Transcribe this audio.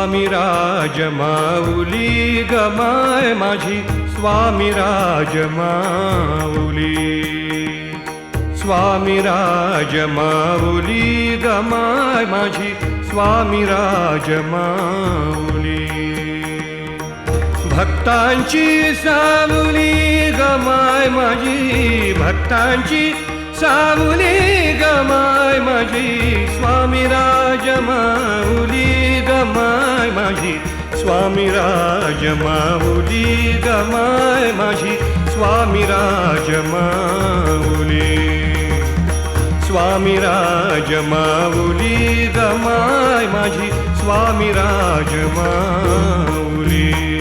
स्वामी राज माऊली गमाय माझी स्वामी राज माऊली स्वामी राज माऊली गमाय माझी स्वामी राज माऊली भक्तांची सावली गमाय माझी भक्तांची सावली गमाय माझी स्वामी राज माऊली गमाय माझी स्वामी राज माऊली गमाय माझी स्वामी राज माऊली स्वामी राज माऊली गमाय माझी स्वामी राज माऊली